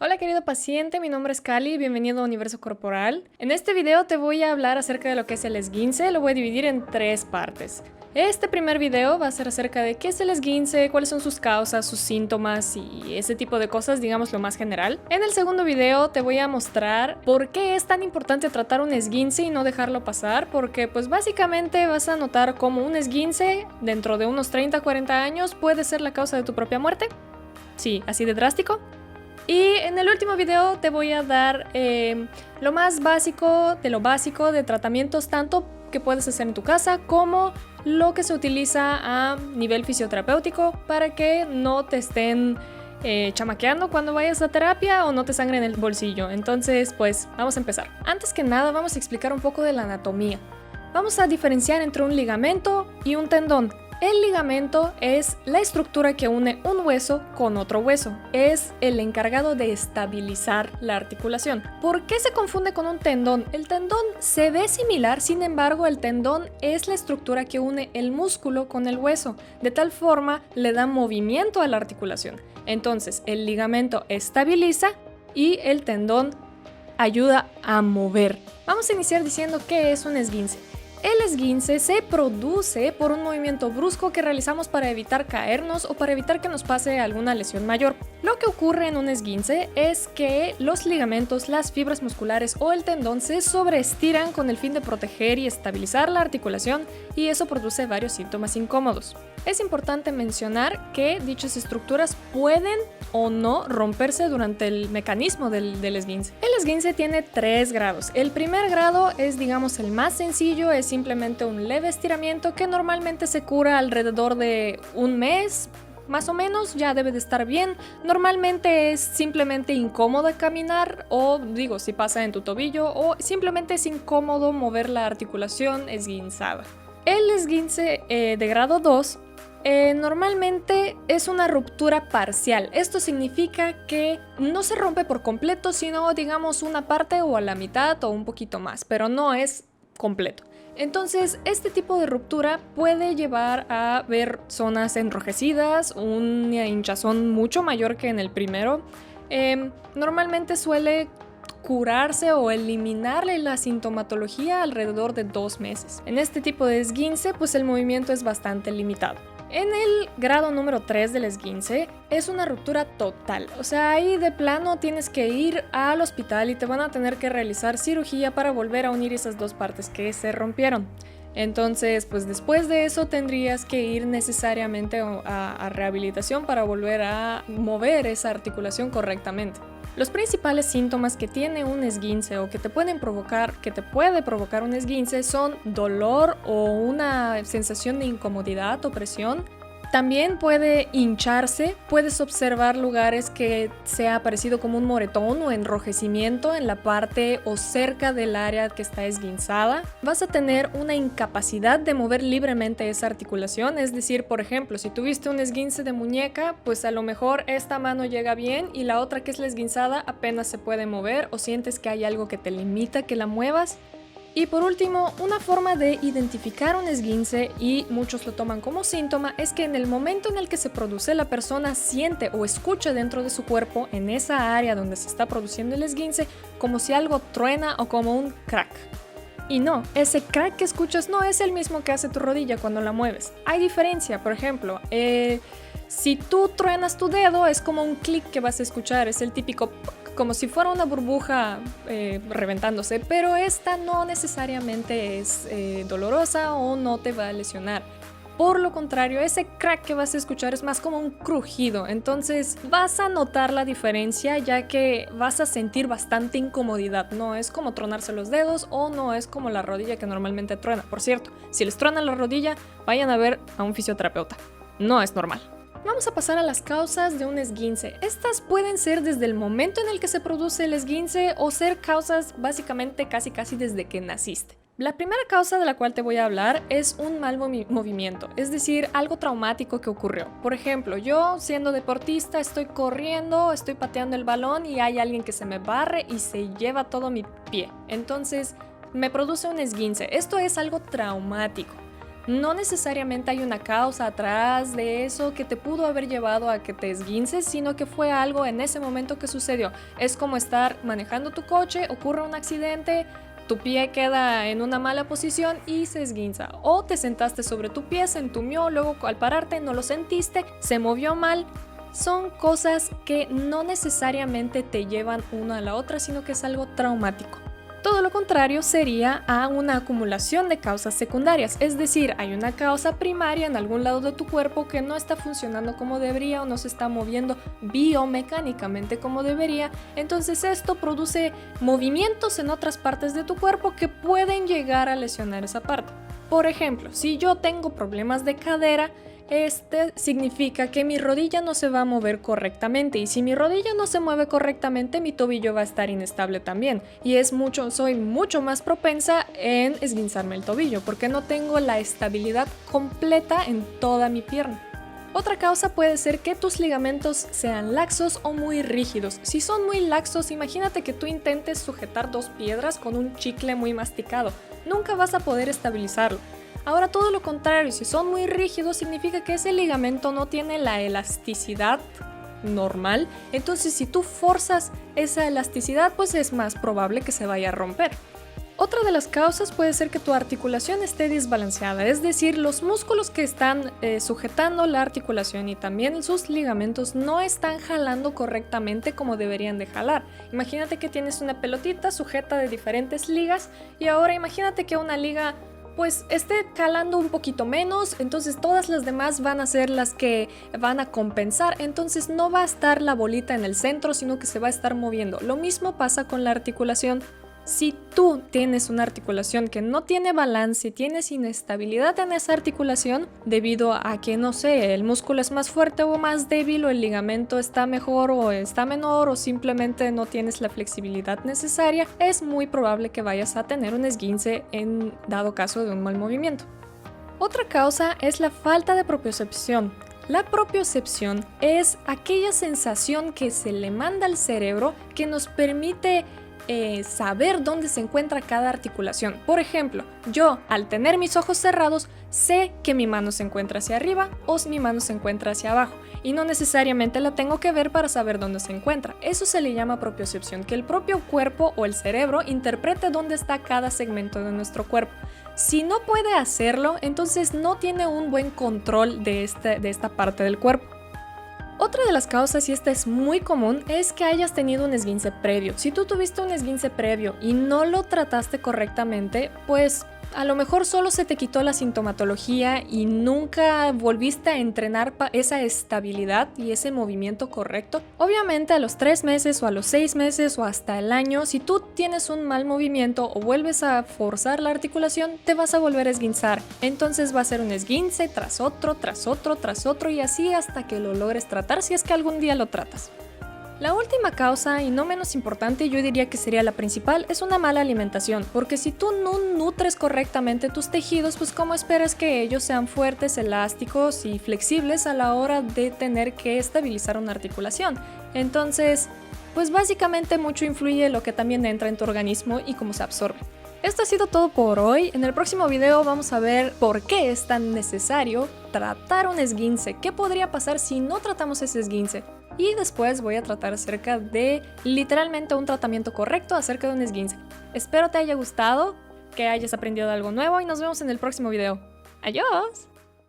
Hola querido paciente, mi nombre es Cali, bienvenido a Universo Corporal. En este video te voy a hablar acerca de lo que es el esguince, lo voy a dividir en tres partes. Este primer video va a ser acerca de qué es el esguince, cuáles son sus causas, sus síntomas y ese tipo de cosas, digamos lo más general. En el segundo video te voy a mostrar por qué es tan importante tratar un esguince y no dejarlo pasar, porque pues básicamente vas a notar cómo un esguince dentro de unos 30-40 años puede ser la causa de tu propia muerte. Sí, así de drástico. Y en el último video te voy a dar lo más básico de lo básico de tratamientos, tanto que puedes hacer en tu casa como lo que se utiliza a nivel fisioterapéutico para que no te estén chamaqueando cuando vayas a terapia o no te sangre en el bolsillo. Entonces, pues vamos a empezar. Antes que nada, vamos a explicar un poco de la anatomía. Vamos a diferenciar entre un ligamento y un tendón. El ligamento es la estructura que une un hueso con otro hueso. Es el encargado de estabilizar la articulación. ¿Por qué se confunde con un tendón? El tendón se ve similar, sin embargo, el tendón es la estructura que une el músculo con el hueso. De tal forma, le da movimiento a la articulación. Entonces, el ligamento estabiliza y el tendón ayuda a mover. Vamos a iniciar diciendo qué es un esguince. El esguince se produce por un movimiento brusco que realizamos para evitar caernos o para evitar que nos pase alguna lesión mayor. Lo que ocurre en un esguince es que los ligamentos, las fibras musculares o el tendón se sobreestiran con el fin de proteger y estabilizar la articulación, y eso produce varios síntomas incómodos. Es importante mencionar que dichas estructuras pueden o no romperse durante el mecanismo del esguince. El esguince tiene 3 grados. El primer grado es, digamos, el más sencillo, es simplemente un leve estiramiento que normalmente se cura alrededor de un mes, más o menos, ya debe de estar bien. Normalmente es simplemente incómodo caminar, o digo, si pasa en tu tobillo, o simplemente es incómodo mover la articulación esguinzada. El esguince de grado 2 normalmente es una ruptura parcial. Esto significa que no se rompe por completo, sino digamos una parte o a la mitad o un poquito más, pero no es completo. Entonces, este tipo de ruptura puede llevar a ver zonas enrojecidas, una hinchazón mucho mayor que en el primero. Normalmente suele curarse o eliminarle la sintomatología alrededor de 2 meses. En este tipo de esguince, pues el movimiento es bastante limitado. En el grado número 3 del esguince es una ruptura total, o sea, ahí de plano tienes que ir al hospital y te van a tener que realizar cirugía para volver a unir esas dos partes que se rompieron. Entonces, pues después de eso tendrías que ir necesariamente a rehabilitación para volver a mover esa articulación correctamente. Los principales síntomas que tiene un esguince o que te puede provocar un esguince son dolor o una sensación de incomodidad o presión. También puede hincharse, puedes observar lugares que se ha aparecido como un moretón o enrojecimiento en la parte o cerca del área que está esguinzada. Vas a tener una incapacidad de mover libremente esa articulación, es decir, por ejemplo, si tuviste un esguince de muñeca, pues a lo mejor esta mano llega bien y la otra, que es la esguinzada, apenas se puede mover, o sientes que hay algo que te limita que la muevas. Y por último, una forma de identificar un esguince, y muchos lo toman como síntoma, es que en el momento en el que se produce, la persona siente o escucha dentro de su cuerpo, en esa área donde se está produciendo el esguince, como si algo truena o como un crack. Y no, ese crack que escuchas no es el mismo que hace tu rodilla cuando la mueves. Hay diferencia, por ejemplo, si tú truenas tu dedo, es como un clic que vas a escuchar, es el típico como si fuera una burbuja reventándose, pero esta no necesariamente es dolorosa o no te va a lesionar. Por lo contrario, ese crack que vas a escuchar es más como un crujido, entonces vas a notar la diferencia, ya que vas a sentir bastante incomodidad. No es como tronarse los dedos o no es como la rodilla que normalmente truena. Por cierto, si les truena la rodilla, vayan a ver a un fisioterapeuta. No es normal. Vamos a pasar a las causas de un esguince. Estas pueden ser desde el momento en el que se produce el esguince o ser causas básicamente casi desde que naciste. La primera causa de la cual te voy a hablar es un mal movimiento, es decir, algo traumático que ocurrió. Por ejemplo, yo siendo deportista estoy corriendo, estoy pateando el balón y hay alguien que se me barre y se lleva todo mi pie. Entonces me produce un esguince. Esto es algo traumático. No necesariamente hay una causa atrás de eso que te pudo haber llevado a que te esguinces, sino que fue algo en ese momento que sucedió. Es como estar manejando tu coche, ocurre un accidente, tu pie queda en una mala posición y se esguinza. O te sentaste sobre tu pie, se entumió, luego al pararte no lo sentiste, se movió mal. Son cosas que no necesariamente te llevan una a la otra, sino que es algo traumático. Todo lo contrario sería a una acumulación de causas secundarias, es decir, hay una causa primaria en algún lado de tu cuerpo que no está funcionando como debería o no se está moviendo biomecánicamente como debería, entonces esto produce movimientos en otras partes de tu cuerpo que pueden llegar a lesionar esa parte. Por ejemplo, si yo tengo problemas de cadera, este significa que mi rodilla no se va a mover correctamente, y si mi rodilla no se mueve correctamente, mi tobillo va a estar inestable también, y soy mucho más propensa en esguinzarme el tobillo porque no tengo la estabilidad completa en toda mi pierna. Otra causa puede ser que tus ligamentos sean laxos o muy rígidos. Si son muy laxos, imagínate que tú intentes sujetar dos piedras con un chicle muy masticado. Nunca vas a poder estabilizarlo. Ahora todo lo contrario, si son muy rígidos significa que ese ligamento no tiene la elasticidad normal, entonces si tú forzas esa elasticidad, pues es más probable que se vaya a romper. Otra de las causas puede ser que tu articulación esté desbalanceada, es decir, los músculos que están sujetando la articulación y también sus ligamentos no están jalando correctamente como deberían de jalar. Imagínate que tienes una pelotita sujeta de diferentes ligas y ahora imagínate que una liga pues esté calando un poquito menos, entonces todas las demás van a ser las que van a compensar, entonces no va a estar la bolita en el centro, sino que se va a estar moviendo. Lo mismo pasa con la articulación. Si tú tienes una articulación que no tiene balance, tienes inestabilidad en esa articulación debido a que, no sé, el músculo es más fuerte o más débil, o el ligamento está mejor o está menor, o simplemente no tienes la flexibilidad necesaria, es muy probable que vayas a tener un esguince en dado caso de un mal movimiento. Otra causa es la falta de propiocepción. La propiocepción es aquella sensación que se le manda al cerebro que nos permite saber dónde se encuentra cada articulación. Por ejemplo, yo al tener mis ojos cerrados sé que mi mano se encuentra hacia arriba o mi mano se encuentra hacia abajo y no necesariamente la tengo que ver para saber dónde se encuentra. Eso se le llama propiocepción, que el propio cuerpo o el cerebro interprete dónde está cada segmento de nuestro cuerpo. Si no puede hacerlo, entonces no tiene un buen control de esta parte del cuerpo. Otra de las causas, y esta es muy común, es que hayas tenido un esguince previo. Si tú tuviste un esguince previo y no lo trataste correctamente, pues a lo mejor solo se te quitó la sintomatología y nunca volviste a entrenar esa estabilidad y ese movimiento correcto. Obviamente a los 3 meses o a los 6 meses o hasta el año, si tú tienes un mal movimiento o vuelves a forzar la articulación, te vas a volver a esguinzar. Entonces va a ser un esguince tras otro, tras otro, tras otro, y así hasta que lo logres tratar, si es que algún día lo tratas. La última causa, y no menos importante, yo diría que sería la principal, es una mala alimentación, porque si tú no nutres correctamente tus tejidos, pues ¿cómo esperas que ellos sean fuertes, elásticos y flexibles a la hora de tener que estabilizar una articulación? Entonces, pues básicamente mucho influye lo que también entra en tu organismo y cómo se absorbe. Esto ha sido todo por hoy. En el próximo video vamos a ver por qué es tan necesario tratar un esguince, qué podría pasar si no tratamos ese esguince. Y después voy a tratar acerca de literalmente un tratamiento correcto acerca de un esguince. Espero te haya gustado, que hayas aprendido algo nuevo y nos vemos en el próximo video. ¡Adiós!